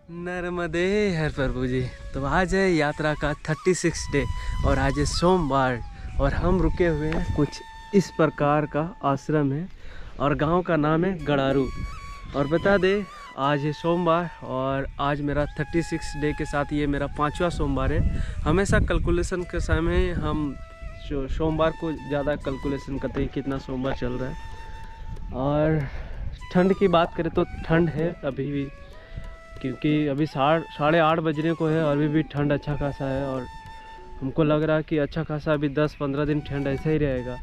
नर्मदे हर प्रभु जी। तो आज है यात्रा का 36 डे और आज है सोमवार और हम रुके हुए हैं कुछ इस प्रकार का आश्रम है और गांव का नाम है गड़ारू। और बता दे आज है सोमवार और आज मेरा 36 डे के साथ ये मेरा 5वां सोमवार है। हमेशा कैलकुलेशन के समय हम सोमवार को ज़्यादा कैलकुलेशन करते हैं कितना सोमवार चल रहा है। और ठंड की बात करें तो ठंड है अभी भी, क्योंकि अभी 8:30 बजने को है और अभी भी ठंड अच्छा खासा है। और हमको लग रहा है कि अच्छा खासा अभी 10-15 दिन ठंड ऐसे ही रहेगा।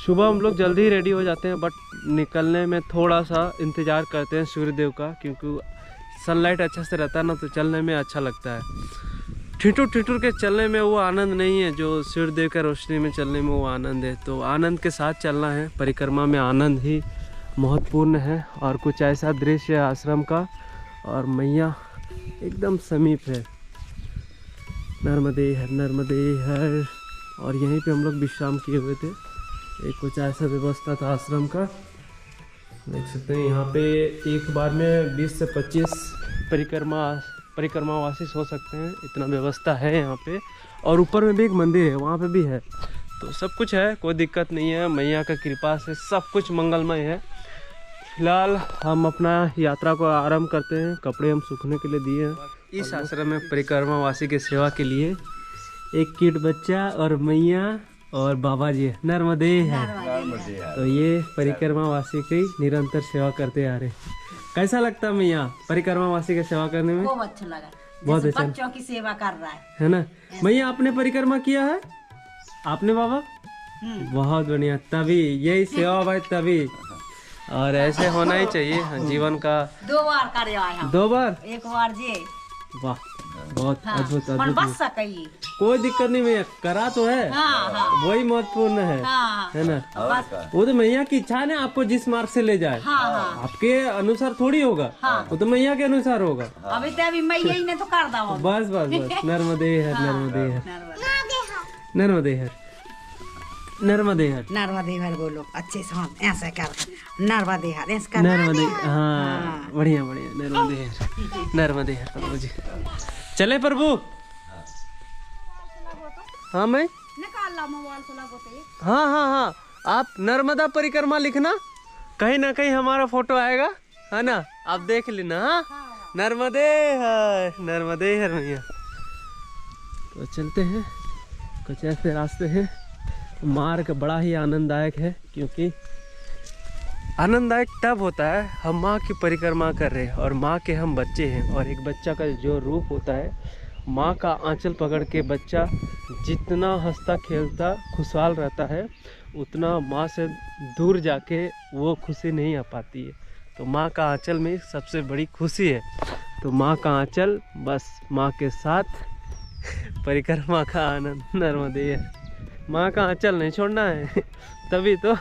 सुबह हम लोग जल्दी ही रेडी हो जाते हैं, बट निकलने में थोड़ा सा इंतज़ार करते हैं सूर्यदेव का, क्योंकि सनलाइट अच्छा से रहता है ना, तो चलने में अच्छा लगता है। ठिठुर के चलने में वो आनंद नहीं है जो सूर्यदेव का रोशनी में चलने में वो आनंद है। तो आनंद के साथ चलना है, परिक्रमा में आनंद ही महत्वपूर्ण है। और कुछ ऐसा दृश्य है आश्रम का और मैया एकदम समीप है। नर्मदे हर। और यहीं पे हम लोग विश्राम किए हुए थे। एक कुछ ऐसा व्यवस्था था आश्रम का, देख सकते हैं। यहाँ पे एक बार में 20 से 25 परिक्रमावासी सो सकते हैं, इतना व्यवस्था है यहाँ पे। और ऊपर में भी एक मंदिर है, वहाँ पे भी है। तो सब कुछ है, कोई दिक्कत नहीं है। मैया का कृपा से सब कुछ मंगलमय है। फिलहाल हम अपना यात्रा को आरंभ करते हैं। कपड़े हम सूखने के लिए दिए हैं। इस आश्रम में परिक्रमावासी की सेवा के लिए एक किड बच्चा और मैया और बाबा जी नर्मदे है। तो ये परिक्रमावासी की निरंतर सेवा करते आ रहे। कैसा लगता है मैया परिक्रमावासी की सेवा करने में? बहुत अच्छा लगा, बहुत अच्छा, बच्चों की सेवा कर रहा है ना। मैया आपने परिक्रमा किया है? आपने बाबा? बहुत बढ़िया, तभी यही सेवा भाई, तभी। और ऐसे होना ही चाहिए जीवन का। 2 बार करे आया, 2 बार, एक बार जे। वाह, बहुत अद्भुत पर अद्भुत। बस सकी, कोई दिक्कत नहीं भैया, करा तो है। वही महत्वपूर्ण है ना। वो तो मैया की इच्छा है ना, आपको जिस मार्ग से ले जाए। आपके अनुसार थोड़ी होगा, वो तो मैया के अनुसार होगा। अभी तो अभी मैया ही ने तो कर दा। बस बस बस। नर्मदे हर नर्मदे हर नर्मदे हर नर्मदे हर नर्मदे हर। बोलो अच्छे से, हम ऐसे कर नर्मदे हर, ऐसे कर नर्मदे। हाँ बढ़िया बढ़िया, नर्मदे हर नर्मदे हर प्रभु जी। चले प्रभु। हाँ मैं निकाल ला मोबाइल से लगोते। हाँ, आप नर्मदा परिक्रमा लिखना, कहीं ना कहीं हमारा फोटो आएगा, है ना। आप देख लेना। हाँ, नर्मदे हर भैया। तो चलते हैं, कुछ ऐसे रास्ते हैं। मार्ग बड़ा ही आनंददायक है, क्योंकि आनंददायक तब होता है हम माँ की परिक्रमा कर रहे हैं और माँ के हम बच्चे हैं। और एक बच्चा का जो रूप होता है, माँ का आंचल पकड़ के बच्चा जितना हंसता खेलता खुशहाल रहता है, उतना माँ से दूर जाके वो खुशी नहीं आ पाती है। तो माँ का आंचल में सबसे बड़ी खुशी है। तो माँ का आंचल, बस माँ के साथ परिक्रमा का आनंद। नर्मदे है, माँ का आंचल नहीं छोड़ना है। तभी तो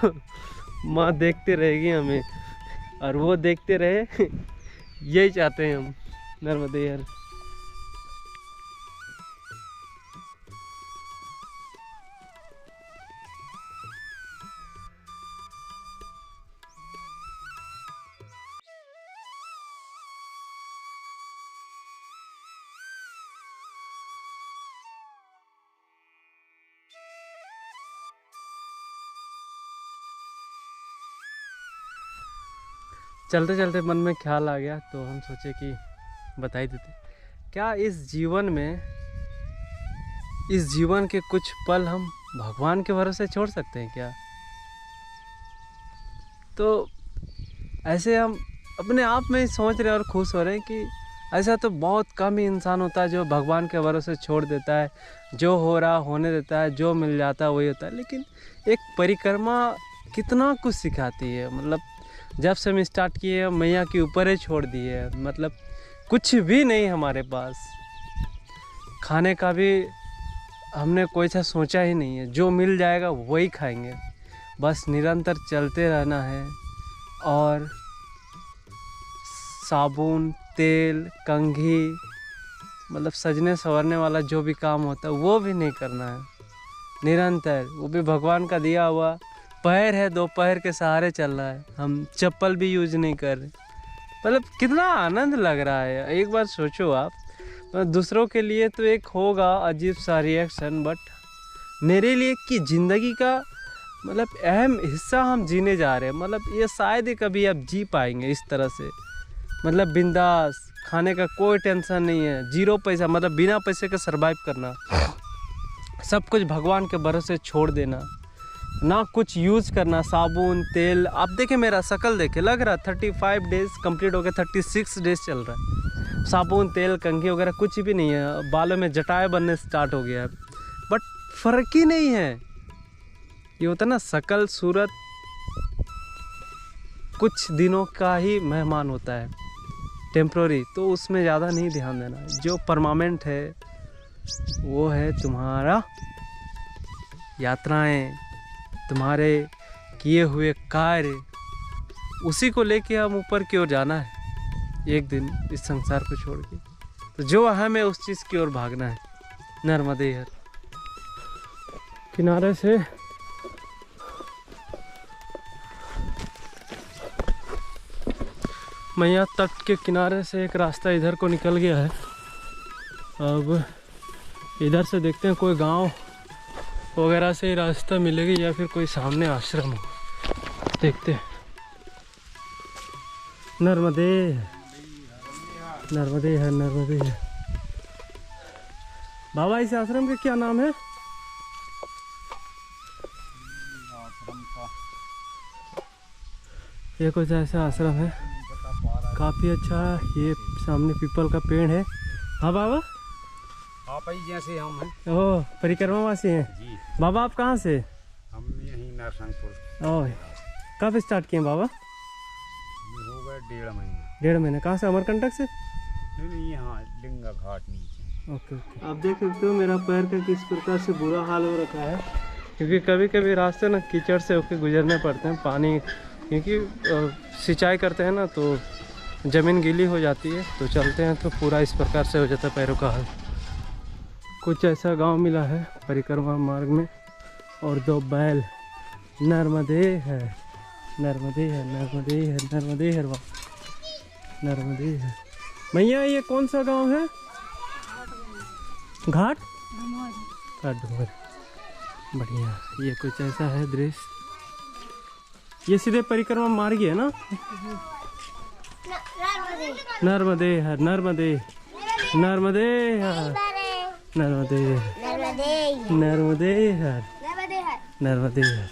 माँ देखते रहेगी हमें और वो देखते रहे, यही चाहते हैं हम। नर्मदे हर। चलते चलते मन में ख्याल आ गया, तो हम सोचे कि बता ही देते। क्या इस जीवन के कुछ पल हम भगवान के भरोसे छोड़ सकते हैं क्या? तो ऐसे हम अपने आप में ही सोच रहे हैं और खुश हो रहे हैं कि ऐसा तो बहुत कम ही इंसान होता है जो भगवान के भरोसे छोड़ देता है। जो हो रहा होने देता है, जो मिल जाता है वही होता है। लेकिन एक परिक्रमा कितना कुछ सिखाती है। मतलब जब से हम स्टार्ट किए, मैया के ऊपर ही छोड़ दिए। मतलब कुछ भी नहीं हमारे पास, खाने का भी हमने कोई सा सोचा ही नहीं है। जो मिल जाएगा वही खाएंगे, बस निरंतर चलते रहना है। और साबुन, तेल, कंघी, मतलब सजने संवरने वाला जो भी काम होता है वो भी नहीं करना है। निरंतर, वो भी भगवान का दिया हुआ पैर है, 2 पैर के सहारे चल रहा है। हम चप्पल भी यूज नहीं कर रहे। मतलब कितना आनंद लग रहा है। एक बार सोचो आप, दूसरों के लिए तो एक होगा अजीब सा रिएक्शन, बट मेरे लिए कि ज़िंदगी का मतलब अहम हिस्सा हम जीने जा रहे हैं। मतलब ये शायद ही कभी आप जी पाएंगे इस तरह से, मतलब बिंदास, खाने का कोई टेंशन नहीं है, 0 पैसा, मतलब बिना पैसे के सरवाइव करना, सब कुछ भगवान के भरोसे छोड़ देना, ना कुछ यूज़ करना, साबुन तेल। आप देखें मेरा शक्ल देखे, लग रहा 35 डेज़ कंप्लीट हो गए, 36 डेज़ चल रहा है, साबुन तेल कंघी वगैरह कुछ भी नहीं है, बालों में जटाएं बनने स्टार्ट हो गया है, बट फ़र्क ही नहीं है। ये होता ना शक्ल सूरत कुछ दिनों का ही मेहमान होता है, टेम्प्रोरी, तो उसमें ज़्यादा नहीं ध्यान देना। जो परमानेंट है वो है तुम्हारा यात्राएं, तुम्हारे किए हुए कार्य, उसी को लेके हम ऊपर की ओर जाना है एक दिन इस संसार को छोड़ के। तो जो हमें उस चीज़ की ओर भागना है। नर्मदे हर किनारे से मैया तट के किनारे से एक रास्ता इधर को निकल गया है। अब इधर से देखते हैं कोई गांव वगैरह से रास्ता मिलेगी या फिर कोई सामने आश्रम हो, देखते हैं। नर्मदे नर्मदे है, नर्मदे है। बाबा इस आश्रम का क्या नाम है? ये कुछ ऐसा आश्रम है, काफ़ी अच्छा। ये सामने पीपल का पेड़ है। हाँ बाबा, आप ही जैसे हम हैं। ओह, परिक्रमा वासी हैं जी। बाबा। आप कहाँ से? हम यहीं नरसिंहपुर। ओह, कब स्टार्ट किए बाबा? हो गए 1.5 महीने। 1.5 महीने। कहाँ से? अमरकंटक से? नहीं, यहाँ लिंगा घाट नीचे। Okay okay. आप देख सकते हो मेरा पैर का किस प्रकार से बुरा हाल हो रखा है, क्योंकि कभी कभी रास्ते ना कीचड़ से होकर गुजरने पड़ते हैं। पानी क्योंकि सिंचाई करते हैं ना, तो ज़मीन गीली हो जाती है, तो चलते हैं तो पूरा इस प्रकार से हो जाता है पैरों का हाल। कुछ ऐसा गांव मिला है परिक्रमा मार्ग में, और 2 बैल। नर्मदे है, नर्मदे है, नर्मदे है, नर्मदे है, नर्मदे है। भैया ये कौन सा गांव है? घाट डूंगर। बढ़िया। ये कुछ ऐसा है दृश्य। ये सीधे परिक्रमा मार्ग है ना? नर्मदे है, नर्मदे, नर्मदे है, नर्मदे, नर्मदे है, नर्मदे है,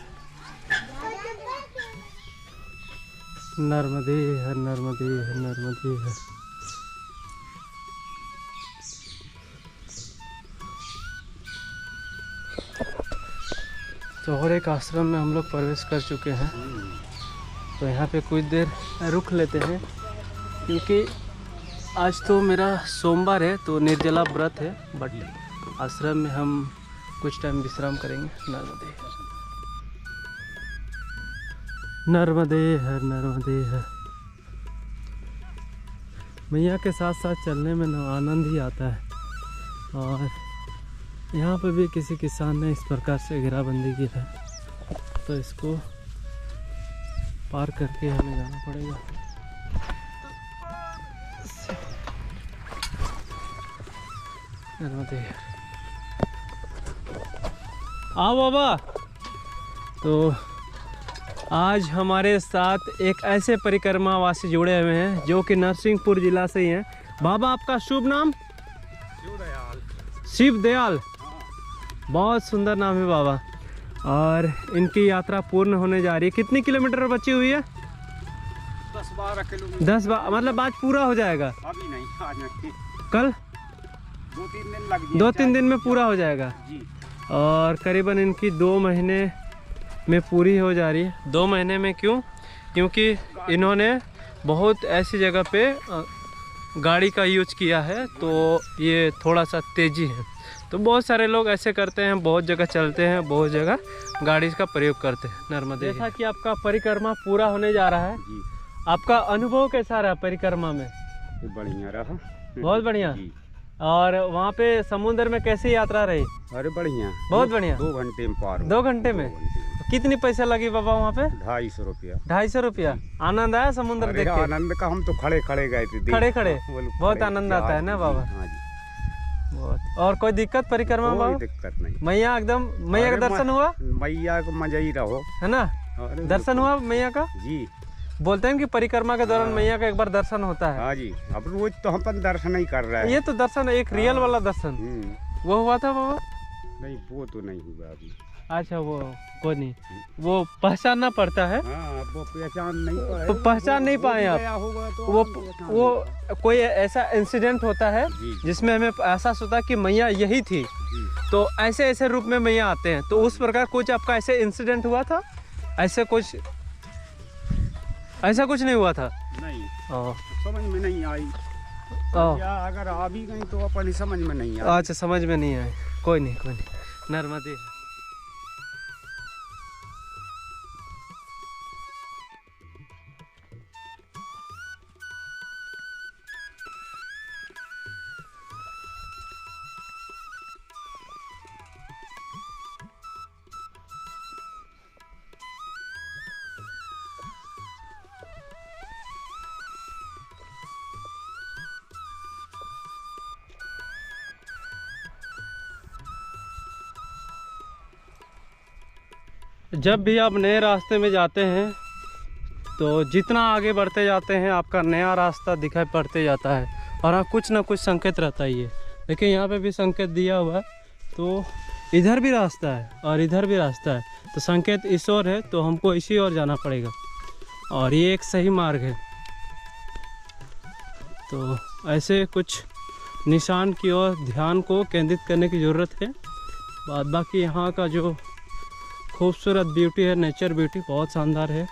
नर्मदे है, नर्मदे है, नर्मदे है। तो और एक आश्रम में हम लोग प्रवेश कर चुके हैं, तो यहाँ पे कुछ देर रुक लेते हैं, क्योंकि आज तो मेरा सोमवार है, तो निर्जला व्रत है, बट आश्रम में हम कुछ टाइम विश्राम करेंगे। नर्मदे नर्मदे है, नर्मदे है। मैया के साथ साथ चलने में ना आनंद ही आता है। और यहाँ पे भी किसी किसान ने इस प्रकार से घेराबंदी की है, तो इसको पार करके हमें जाना पड़ेगा। नर्मदे आओ बाबा। तो आज हमारे साथ एक ऐसे परिक्रमावासी जुड़े हुए हैं जो कि नरसिंहपुर जिला से ही हैं। बाबा आपका शुभ नाम? शिव दयाल। बहुत सुंदर नाम है बाबा। और इनकी यात्रा पूर्ण होने जा रही है। कितनी किलोमीटर बची हुई है? 10-12 किलोमीटर। 10 मतलब आज पूरा हो जाएगा? अभी नहीं, आज नहीं। कल 2-3 दिन लग जाएंगे। 2-3 दिन में पूरा हो जाएगा जी। और करीबन इनकी 2 महीने में पूरी हो जा रही है। 2 महीने में क्यों? क्योंकि इन्होंने बहुत ऐसी जगह पे गाड़ी का यूज किया है, तो ये थोड़ा सा तेज़ी है। तो बहुत सारे लोग ऐसे करते हैं, बहुत जगह चलते हैं, बहुत जगह गाड़ी का प्रयोग करते हैं। नर्मदे। जैसा कि आपका परिक्रमा पूरा होने जा रहा है, जी। आपका अनुभव कैसा रहा परिक्रमा में? बढ़िया रहा। बहुत बढ़िया। जी। और वहाँ पे समुद्र में कैसी यात्रा रही? अरे बढ़िया, बहुत बढ़िया। 2 घंटे में पार हो। 2 घंटे में? कितनी पैसा लगी बाबा वहाँ पे? 250 रुपया। 250 रुपया। आनंद आया समुद्र अरे देख के? आनंद का हम तो खड़े खड़े गए थे। खड़े खड़े बोलो, बहुत खड़े आनंद आता है ना बाबा? हाँ जी। बहुत। और कोई दिक्कत परिक्रमा कोई बाबा? दिक्कत नहीं। मैया एकदम, मैया का अरे दर्शन हुआ मैया को मजा ही रहो है ना? अरे दर्शन हुआ मैया का? जी। बोलते हैं कि परिक्रमा के दौरान मैया का एक बार दर्शन होता है। हाँ जी। अब रोज तो हम पर दर्शन ही कर रहे हैं। ये तो दर्शन एक रियल वाला दर्शन वो हुआ था बाबा? नहीं वो तो नहीं हुआ अभी। अच्छा वो कोई नहीं, वो पहचानना पड़ता है। हाँ वो पहचान नहीं पाए। पहचान नहीं पाए आप? होगा तो वो कोई ऐसा इंसिडेंट होता है जिसमें हमें एहसास होता है कि मैया यही थी, तो ऐसे ऐसे रूप में मैया आते हैं। तो उस प्रकार कुछ आपका ऐसे इंसिडेंट हुआ था? ऐसा कुछ नहीं हुआ था? नहीं ओ, समझ में नहीं आई। ओ, या अगर आ भी गई तो अपनी समझ में नहीं आई। अच्छा समझ में नहीं आए। कोई नहीं नर्मदे। जब भी आप नए रास्ते में जाते हैं तो जितना आगे बढ़ते जाते हैं आपका नया रास्ता दिखाई पड़ते जाता है, और हाँ कुछ ना कुछ संकेत रहता ही है। देखिए यहाँ पे भी संकेत दिया हुआ है, तो इधर भी रास्ता है और इधर भी रास्ता है, तो संकेत इस ओर है तो हमको इसी ओर जाना पड़ेगा, और ये एक सही मार्ग है। तो ऐसे कुछ निशान की ओर ध्यान को केंद्रित करने की ज़रूरत है। बाद बाकी यहाँ का जो खूबसूरत ब्यूटी है, नेचर ब्यूटी बहुत शानदार है।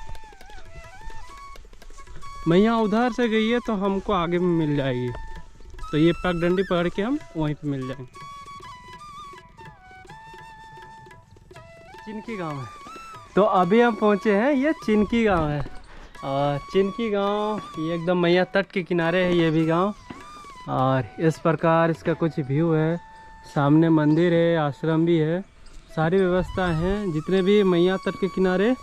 मैया उधर से गई है तो हमको आगे में मिल जाएगी, तो ये पगडंडी पकड़ के हम वहीं पे मिल जाएंगे। चिनकी गांव है, तो अभी हम पहुंचे हैं, ये चिनकी गांव है। और चिनकी गांव ये एकदम मैया तट के किनारे है ये भी गांव, और इस प्रकार इसका कुछ व्यू है। सामने मंदिर है, आश्रम भी है, सारी व्यवस्था है। जितने भी मैया तट के किनारे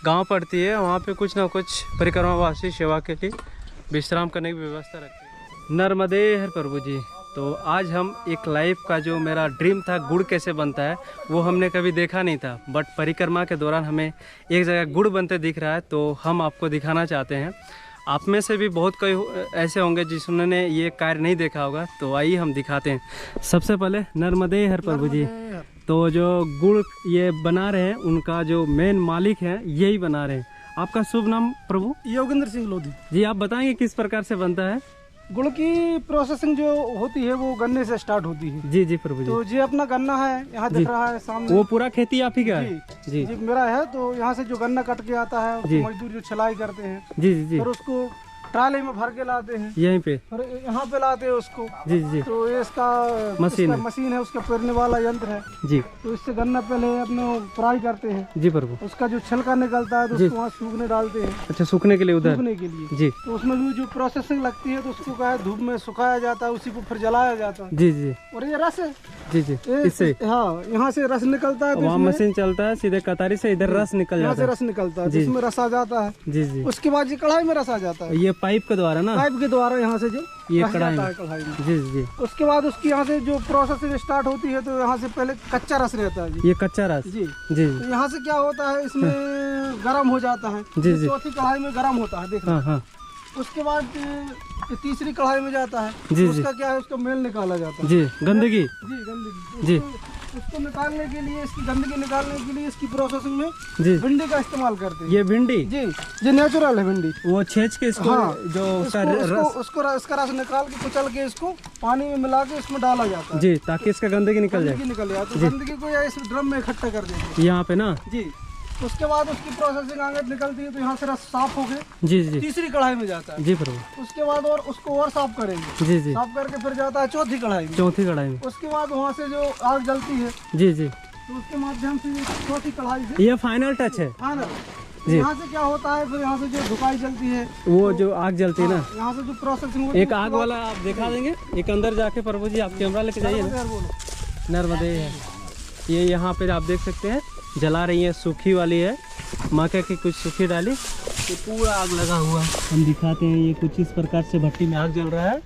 गांव पड़ती है वहाँ पे कुछ ना कुछ परिक्रमावासी सेवा के लिए विश्राम करने की व्यवस्था रखते हैं। नर्मदे हर प्रभु जी। तो आज हम एक लाइफ का जो मेरा ड्रीम था, गुड़ कैसे बनता है, वो हमने कभी देखा नहीं था, बट परिक्रमा के दौरान हमें एक जगह गुड़ बनते दिख रहा है, तो हम आपको दिखाना चाहते हैं। आप में से भी बहुत कोई ऐसे होंगे जिन्होंने ये कार्य नहीं देखा होगा, तो आइए हम दिखाते हैं। सबसे पहले नर्मदे हर प्रभु जी। तो जो गुड़ ये बना रहे हैं उनका जो मेन मालिक है यही बना रहे हैं। आपका शुभ नाम प्रभु? योगेंद्र सिंह लोधी जी। आप बताएंगे किस प्रकार से बनता है? गुड़ की प्रोसेसिंग जो होती है वो गन्ने से स्टार्ट होती है। जी जी प्रभु जी। तो ये अपना गन्ना है, यहाँ दिख रहा है सामने। वो पूरा खेती आप ही का है? जी जी मेरा है। तो यहाँ से जो गन्ना कट के आता है उसको मजदूर जो छलाई करते हैं, जी जी जी, और उसको ट्राले में भर के लाते हैं यहीं पे, और यहाँ पे लाते हैं उसको। जी जी। तो ये इसका मशीन है, उसका पेरने वाला यंत्र है जी। तो इससे गन्ना पहले अपने फ्राई करते हैं जी प्रभु। उसका जो छिलका निकलता है तो उसको वहाँ सूखने डालते हैं। अच्छा, सूखने के लिए उधर? सूखने के लिए जी। तो उसमें भी जो प्रोसेसिंग लगती है तो उसको क्या है, धूप में सुखाया जाता है, उसी को फिर जलाया जाता है। जी जी। और ये रस है। जी जी। इससे हाँ, यहाँ से रस निकलता है, तो वहाँ मशीन चलता है, सीधे कतारी से इधर रस निकल यहाँ जाता से है। रस निकलता है, जिसमें रस आ जाता है। जी जी। उसके बाद ये कढ़ाई में रस आ जाता है, ये पाइप के द्वारा ना? पाइप के द्वारा यहाँ से जो ये रस कढ़ाई जाता है में। कढ़ाई में। जी जी। उसके बाद उसकी यहाँ से जो प्रोसेसिंग स्टार्ट होती है तो यहाँ से पहले कच्चा रस रहता है जी। ये कच्चा रस? जी जी। तो यहाँ से क्या होता है, इसमें गर्म हो जाता है। जी जी। चौथी कढ़ाई में गर्म होता है, देखना। हाँ हाँ। उसके बाद ये तीसरी कढ़ाई में जाता है। जी जी। उसका क्या है, उसका मेल निकाला जाता है। जी, गंदगी? जी, गंदगी। जी। उसको निकालने के लिए, इसकी गंदगी निकालने के लिए इसकी प्रोसेसिंग में जी भिंडी का इस्तेमाल करते हैं। ये भिंडी? जी, ये नेचुरल है भिंडी। वो छेच के इसको, हाँ, जो उसका उसको इसका रस निकाल के कुचल के इसको पानी में मिला के इसमें डाला जाता है जी, ताकि इसका गंदगी निकल जाए। गंदगी निकल जाए। तो गंदगी को या इस ड्रम में इकट्ठा कर देते हैं यहाँ पे ना? जी। उसके बाद उसकी प्रोसेसिंग आगे निकलती है तो यहाँ से रस साफ हो गए, जी जी। तीसरी कढ़ाई में जाता है। जी प्रभु। उसके बाद और उसको और साफ करेंगे। जी जी। साफ करके फिर जाता है चौथी कढ़ाई में। चौथी कढ़ाई में। उसके बाद वहाँ से जो आग जलती है जी जी, तो उसके माध्यम से चौथी कढ़ाई से, ये फाइनल टच है? हाँ ना। यहाँ से क्या होता है, फिर यहाँ से जो धुकाई जलती है, वो जो आग जलती है ना, यहाँ से जो प्रोसेसिंग होती है। एक आग वाला आप दिखा देंगे, एक अंदर जाके प्रभु जी आप कैमरा लेके जाइए ना। नर्मदे है ये, यहाँ पे आप देख सकते हैं जला रही है, सूखी वाली है, मक्के की कुछ सूखी डाली, ये पूरा आग लगा हुआ है। हम दिखाते हैं, ये कुछ इस प्रकार से भट्टी में आग जल रहा है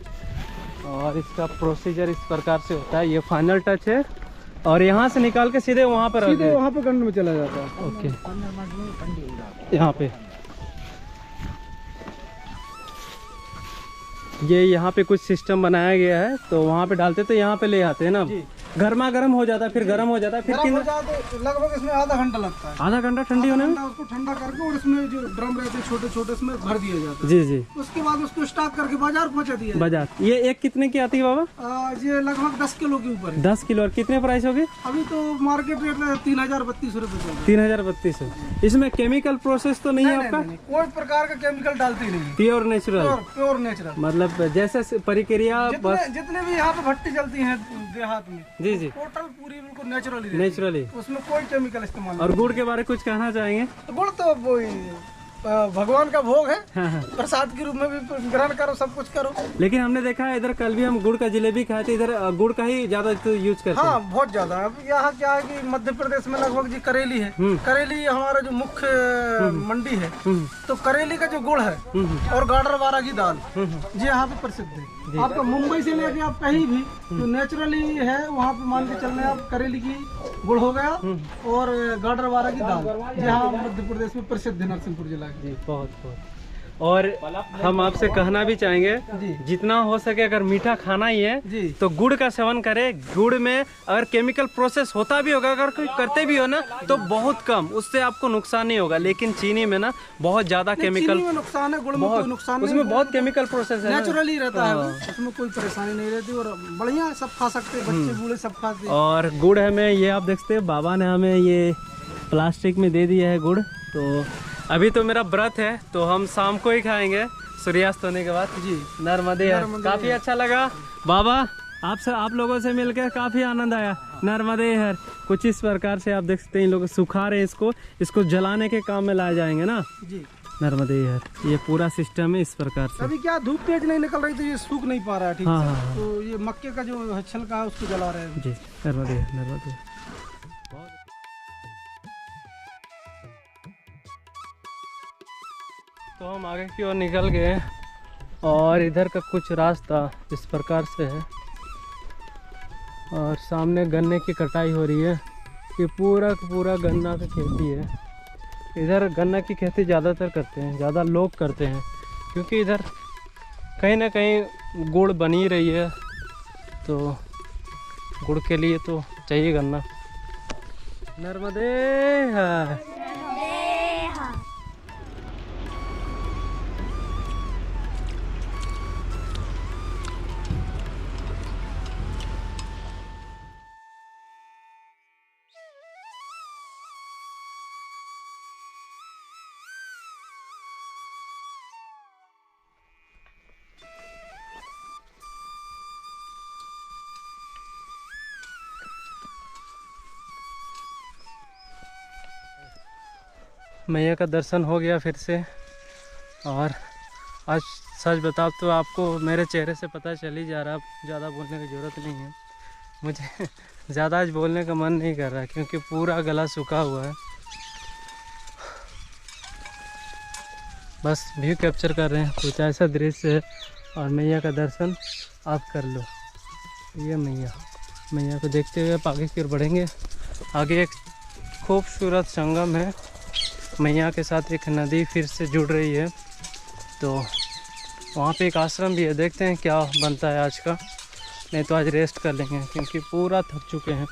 और इसका प्रोसीजर इस प्रकार से होता है। ये फाइनल टच है और यहाँ से निकाल के सीधे वहाँ पर सीधे वहाँ पे गंड में चला जाता है। ओके, यहाँ पे ये यहाँ पे कुछ सिस्टम बनाया गया है, तो वहाँ पे डालते तो यहाँ पे ले आते हैं ना, गर्मा गर्म हो जाता है, फिर गर्म हो जाता है, फिर लगभग इसमें आधा घंटा लगता है। आधा घंटा ठंडी होने में, उसको ठंडा करके और इसमें जो ड्रम रहते हैं छोटे छोटे, इसमें भर दिया जाता है। जी जी। उसके बाद उसको स्टॉक करके बाजार पहुंचा दिया बाजार। ये एक कितने की आती है बाबा? ये लगभग 10 किलो के ऊपर है। 10 किलो। और कितने प्राइस होगी? अभी तो मार्केट रेट 3032 रुपए चल रहा है। 3032। इसमें केमिकल प्रोसेस तो नहीं है आपका? कोई प्रकार का केमिकल डालते ही नहीं, प्योर नेचुरल, प्योर नेचुरल। मतलब जैसे प्रक्रिया जितने भी यहाँ पे भट्टी चलती है देहात में, जी जी, टोटल पूरी बिल्कुल नेचुरली, नेचुरली, उसमें कोई केमिकल इस्तेमाल नहीं। और गुड़ के बारे में कुछ कहना चाहेंगे? गुड़ तो भगवान का भोग है, हाँ। प्रसाद के रूप में भी ग्रहण करो, सब कुछ करो। लेकिन हमने देखा है इधर, कल भी हम गुड़ का जलेबी खाए थे, इधर गुड़ का ही ज्यादा यूज करते हैं। हाँ, बहुत ज्यादा। अब यहाँ क्या है कि मध्य प्रदेश में लगभग जी करेली है, करेली हमारा जो मुख्य मंडी है, तो करेली का जो गुड़ है और गाडरवारा की दाल, ये यहाँ पे प्रसिद्ध है। आपका मुंबई से लेके आप कहीं भी जो नेचुरली है वहाँ पे मान के चलने, आप करेली की गुड़ हो गया और गाडरवारा की दाल, यहाँ मध्य प्रदेश में प्रसिद्ध है, नरसिंहपुर जिला जी। बहुत बहुत। और हम आपसे कहना भी चाहेंगे, जितना हो सके अगर मीठा खाना ही है तो गुड़ का सेवन करें। गुड़ में अगर केमिकल प्रोसेस होता भी होगा, अगर कोई करते भी हो ना, तो बहुत कम, उससे आपको नुकसान नहीं होगा। लेकिन चीनी में ना बहुत ज्यादा केमिकल नुकसान है, गुड़ में कोई नुकसान नहीं, उसमें बहुत केमिकल प्रोसेस है, नेचुरली रहता है, उसमें कोई परेशानी नहीं रहती और बढ़िया, सब खा सकते हैं, बच्चे बूढ़े सब खाते हैं। और गुड़ हमें, ये आप देखते हैं बाबा ने हमें ये प्लास्टिक में दे दिया है गुड़। तो अभी तो मेरा व्रत है, तो हम शाम को ही खाएंगे सूर्यास्त होने के बाद। जी, नर्मदे। काफी अच्छा लगा बाबा, आप लोगों से मिलकर काफी आनंद आया। नर्मदे हर। कुछ इस प्रकार से आप देख सकते हैं, इन लोग सुखा रहे हैं, इसको जलाने के काम में लाए जाएंगे ना जी। नर्मदे हर। ये पूरा सिस्टम है इस प्रकार से। अभी क्या धूप तेज नहीं निकल रही, तो ये सूख नहीं पा रहा है ठीक से। हाँ। तो ये मक्के का जो छिलका है उसको जला रहे हैं जी। नर्मदे नर्मदे। तो हम आगे की ओर निकल गए और इधर का कुछ रास्ता इस प्रकार से है और सामने गन्ने की कटाई हो रही है। ये पूरा का पूरा गन्ना की खेती है। इधर गन्ना की खेती ज़्यादातर करते हैं, ज़्यादा लोग करते हैं, क्योंकि इधर कहीं ना कहीं गुड़ बनी रही है, तो गुड़ के लिए तो चाहिए गन्ना। नर्मदे है। मैया का दर्शन हो गया फिर से। और आज सच बताओ तो आपको मेरे चेहरे से पता चल ही जा रहा, ज़्यादा बोलने की ज़रूरत नहीं है। मुझे ज़्यादा आज बोलने का मन नहीं कर रहा, क्योंकि पूरा गला सूखा हुआ है। बस व्यू कैप्चर कर रहे हैं, कुछ ऐसा दृश्य है। और मैया का दर्शन आप कर लो। ये मैया को देखते हुए आप आगे की ओर बढ़ेंगे। आगे एक खूबसूरत संगम है, मैया के साथ एक नदी फिर से जुड़ रही है, तो वहाँ पे एक आश्रम भी है। देखते हैं क्या बनता है आज का, नहीं तो आज रेस्ट कर लेंगे, क्योंकि पूरा थक चुके हैं।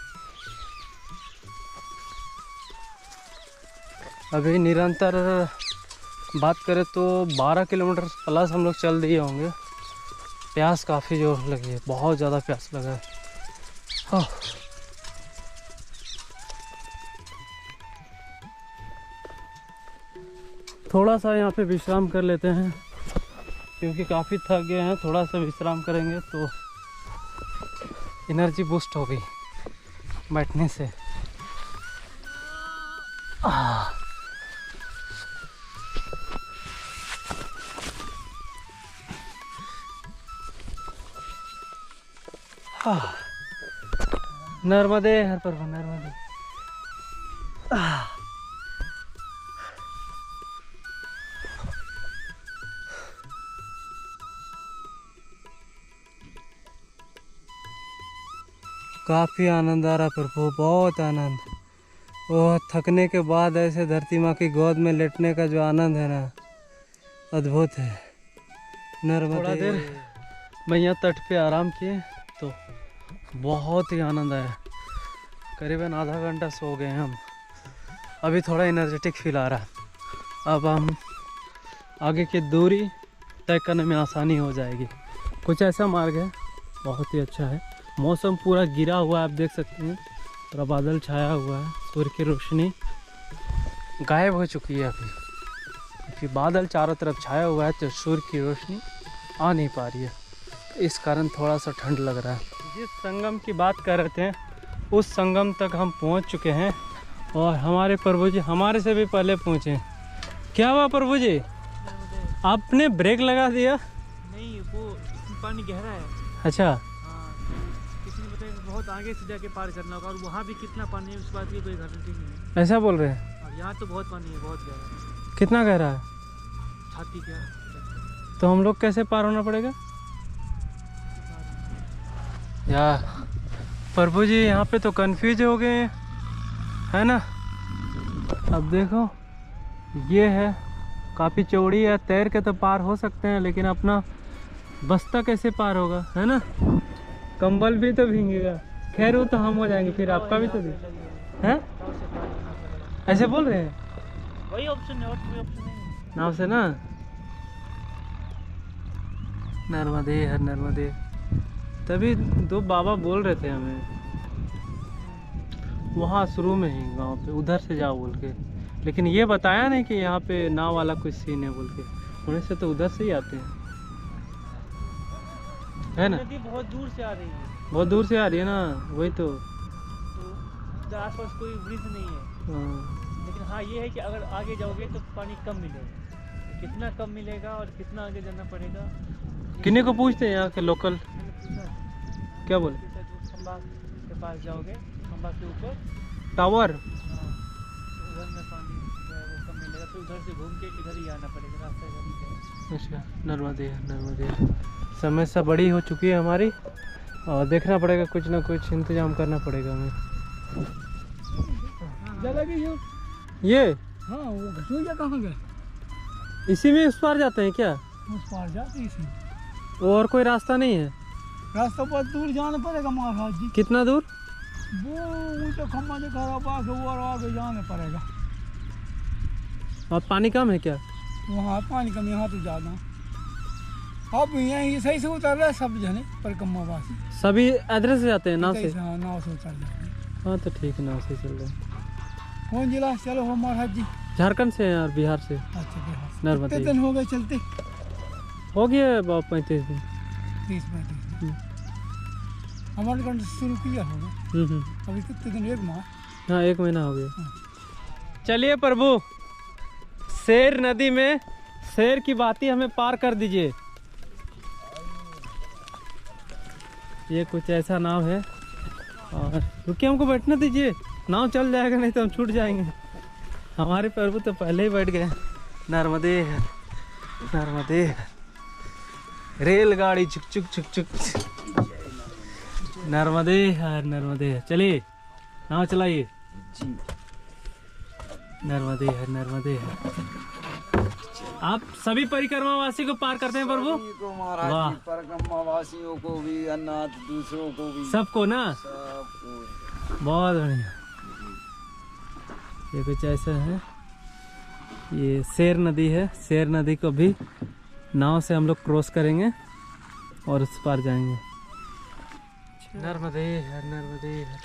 अभी निरंतर बात करें तो 12 किलोमीटर प्लस हम लोग चल दिए होंगे। प्यास काफ़ी जोर लगी है, बहुत ज़्यादा प्यास लगा है। हाँ। थोड़ा सा यहाँ पे विश्राम कर लेते हैं, क्योंकि काफ़ी थक गए हैं। थोड़ा सा विश्राम करेंगे तो एनर्जी बूस्ट होगी बैठने से। नर्मदे हर प्रभु नर्मदे। काफ़ी आनंद आ रहा प्रभु, बहुत आनंद। वो थकने के बाद ऐसे धरती माँ की गोद में लेटने का जो आनंद है ना, अद्भुत है। नर्मदे। थोड़ा देर मैया तट पे आराम किए तो बहुत ही आनंद आया। करीबन आधा घंटा सो गए हम। अभी थोड़ा एनर्जेटिक फील आ रहा। अब हम आगे की दूरी तय करने में आसानी हो जाएगी। कुछ ऐसा मार्ग है, बहुत ही अच्छा है। मौसम पूरा गिरा हुआ है, आप देख सकते हैं। पूरा बादल छाया हुआ है, सूर्य की रोशनी गायब हो चुकी है अभी, क्योंकि बादल चारों तरफ छाया हुआ है तो सूर्य की रोशनी आ नहीं पा रही है। इस कारण थोड़ा सा ठंड लग रहा है। जिस संगम की बात कर रहे थे उस संगम तक हम पहुंच चुके हैं और हमारे प्रभु जी हमारे से भी पहले पहुंचे। क्या हुआ प्रभु जी, आपने ब्रेक लगा दिया? नहीं, वो पानी गहरा है। अच्छा, किसी ने बताया बहुत आगे से जाके पार करना होगा, और वहाँ भी कितना पानी है उस बात की कोई गारंटी नहीं है। ऐसा बोल रहे हैं? और यहाँ तो बहुत पानी है, बहुत गहरा। कितना गहरा है? छाती क्या? तो हम लोग कैसे पार होना पड़ेगा? यार प्रभु जी यहाँ पे तो कंफ्यूज हो गए हैं, है ना। अब देखो ये है, काफ़ी चौड़ी है, तैर के तो पार हो सकते हैं, लेकिन अपना बस्ता कैसे पार होगा, है ना। कंबल भी तो भींगेगा। खैर वो तो हम हो जाएंगे, फिर आपका भी तो है। ऐसे बोल रहे हैं? वही ऑप्शन है, और कोई ऑप्शन नहीं है। नाव से ना। नर्मदे हर नर्मदे। तभी दो बाबा बोल रहे थे हमें वहाँ शुरू में ही गांव पे, उधर से जाओ बोल के, लेकिन ये बताया नहीं कि यहाँ पे नाव वाला कुछ सीन है बोल के। होने से तो उधर से ही आते हैं, है ना। नदी बहुत दूर से आ रही है, बहुत दूर से आ रही है ना, वही तो। आस पास कोई ब्रिज नहीं है। हाँ। लेकिन हाँ ये है कि अगर आगे जाओगे तो पानी कम मिलेगा। कितना कम मिलेगा और कितना आगे जाना पड़ेगा, किन्हीं को पूछते हैं यहाँ के लोकल, मैंने पूछा। क्या बोले? खंबा के पास जाओगे, खंबा के ऊपर टावर। उधर में पानी जो है वो कम मिलेगा, तो उधर से घूम के इधर ही आना पड़ेगा, रास्ता इधर ही है। अच्छा, नर्मदे नर्मदे। समस्या बड़ी हो चुकी है हमारी, और देखना पड़ेगा, कुछ ना कुछ इंतजाम करना पड़ेगा हमें। ये हाँ, वो घसुइया कहाँ गए? इसी में उस पार जाते हैं क्या? उस पार जाते इसी। और कोई रास्ता नहीं है? रास्ता बहुत दूर जाना पड़ेगा महाराज जी। कितना दूर? वो तो खम्मा जो खड़ा पास है, वो और आगे जाना पड़ेगा। और पानी कम है क्या? वहाँ पानी कम, यहाँ तो ज़्यादा। अब यहीं सही से उतर रहे सब जने परिक्रमा वासी, सभी इधर से जाते हैं नाव से? हाँ, नाव से उतर जाते हैं। हाँ तो ठीक है, नाव से चल रहे हैं। कौन जिला से चलो हो महाराज जी? झारखंड से हैं और बिहार से। अच्छा, बिहार से। नर्मदे। कितने दिन हो गए चलते? हो गया 35 दिन। 30-35 दिन। हमारे कंठ शुरू किया होगा अभी कितने दिन? 1 माह। हाँ 1 महीना हो गया। चलिए प्रभु, शेर नदी में शेर की बाती हमें पार कर दीजिए। ये कुछ ऐसा नाव है, और रुकिए हमको बैठने दीजिए, नाव चल जाएगा, नहीं तो हम छूट जाएंगे। हमारे प्रभु तो पहले ही बैठ गए। नर्मदे नर्मदे। रेलगाड़ी चुक चुक चुक चुक। नर्मदे हर नर्मदे। चलिए नाव चलाइए। नर्मदे हर नर्मदे हर। आप सभी परिक्रमावासी को पार करते हैं प्रभु? वाह, परिक्रमावासियों को भी, अनाथ दूसरों को भी, सबको ना। सबको। बहुत बढ़िया। ये कुछ ऐसा है, ये शेर नदी है। शेर नदी को भी नाव से हम लोग क्रॉस करेंगे और उस पार जाएंगे। नर्मदे हर नर्मदे हर।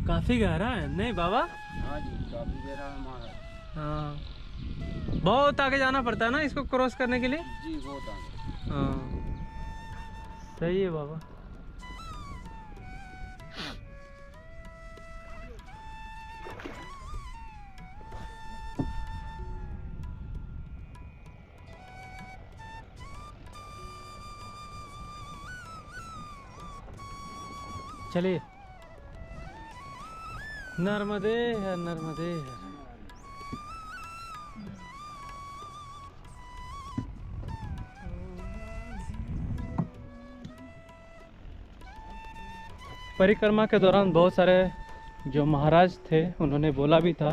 काफी गहरा है नहीं बाबा? हाँ जी, काफी गहरा है हमारा। हाँ, बहुत आगे जाना पड़ता है ना इसको क्रॉस करने के लिए? जी बहुत आगे। हाँ सही है बाबा। चलिए। नर्मदे है, नर्मदे है। परिक्रमा के दौरान बहुत सारे जो महाराज थे उन्होंने बोला भी था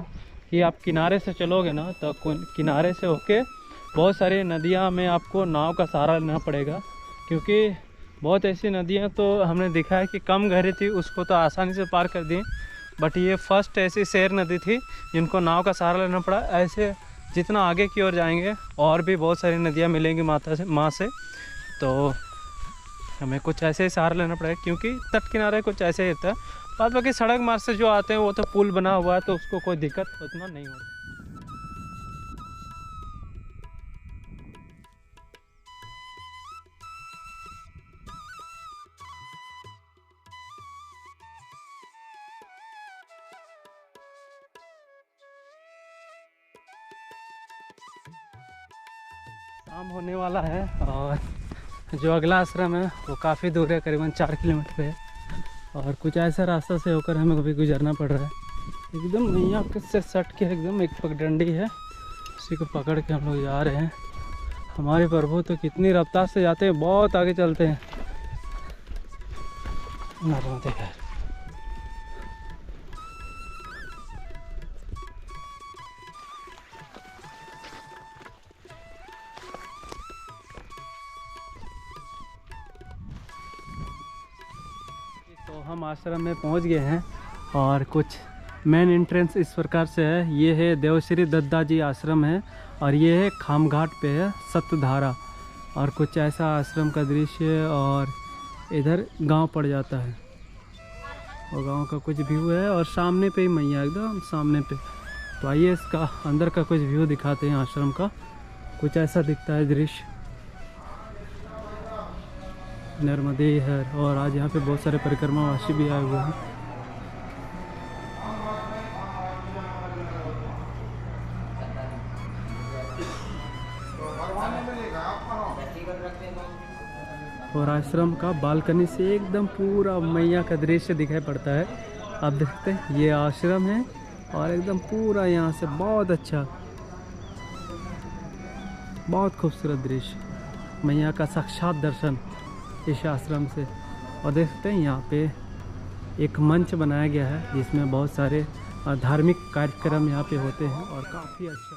कि आप किनारे से चलोगे ना तो किनारे से होके बहुत सारी नदियाँ में आपको नाव का सहारा लेना पड़ेगा, क्योंकि बहुत ऐसी नदियाँ तो हमने देखा है कि कम गहरी थी, उसको तो आसानी से पार कर दी, बट ये फर्स्ट ऐसी शेर नदी थी जिनको नाव का सहारा लेना पड़ा। ऐसे जितना आगे की ओर जाएंगे और भी बहुत सारी नदियाँ मिलेंगी माँ से, तो हमें कुछ ऐसे ही सहारा लेना पड़ेगा, क्योंकि तट किनारे कुछ ऐसे ही होता है। बाद बाकी सड़क मार्ग से जो आते हैं वो तो पुल बना हुआ है, तो उसको कोई दिक्कत उतना नहीं होती। शाम होने वाला है और जो अगला आश्रम है वो काफ़ी दूर है, करीबन 4 किलोमीटर पे है, और कुछ ऐसा रास्ता से होकर हमें कभी गुजरना पड़ रहा है। एकदम मैया से सट के एकदम एक पगडंडी है, उसी को पकड़ के हम लोग जा रहे हैं। हमारे प्रभु तो कितनी रफ्तार से जाते हैं, बहुत आगे चलते हैं। नर्मदे है। तो हम आश्रम में पहुंच गए हैं और कुछ मेन एंट्रेंस इस प्रकार से है। ये है देवश्री दत्ता जी आश्रम है और ये है खामघाट पे है सत्यधारा, और कुछ ऐसा आश्रम का दृश्य, और इधर गांव पड़ जाता है और गांव का कुछ व्यू है, और सामने पे ही मैया एकदम सामने पे। तो आइए इसका अंदर का कुछ व्यू दिखाते हैं आश्रम का। कुछ ऐसा दिखता है दृश्य। नर्मदे है, और आज यहाँ पे बहुत सारे परिक्रमावासी भी आए हुए हैं। और आश्रम का बालकनी से एकदम पूरा मैया का दृश्य दिखाई पड़ता है। आप देखते हैं ये आश्रम है और एकदम पूरा यहाँ से बहुत अच्छा, बहुत खूबसूरत दृश्य, मैया का साक्षात दर्शन इस आश्रम से। और देखते हैं यहाँ पे एक मंच बनाया गया है जिसमें बहुत सारे धार्मिक कार्यक्रम यहाँ पे होते हैं और काफ़ी अच्छा।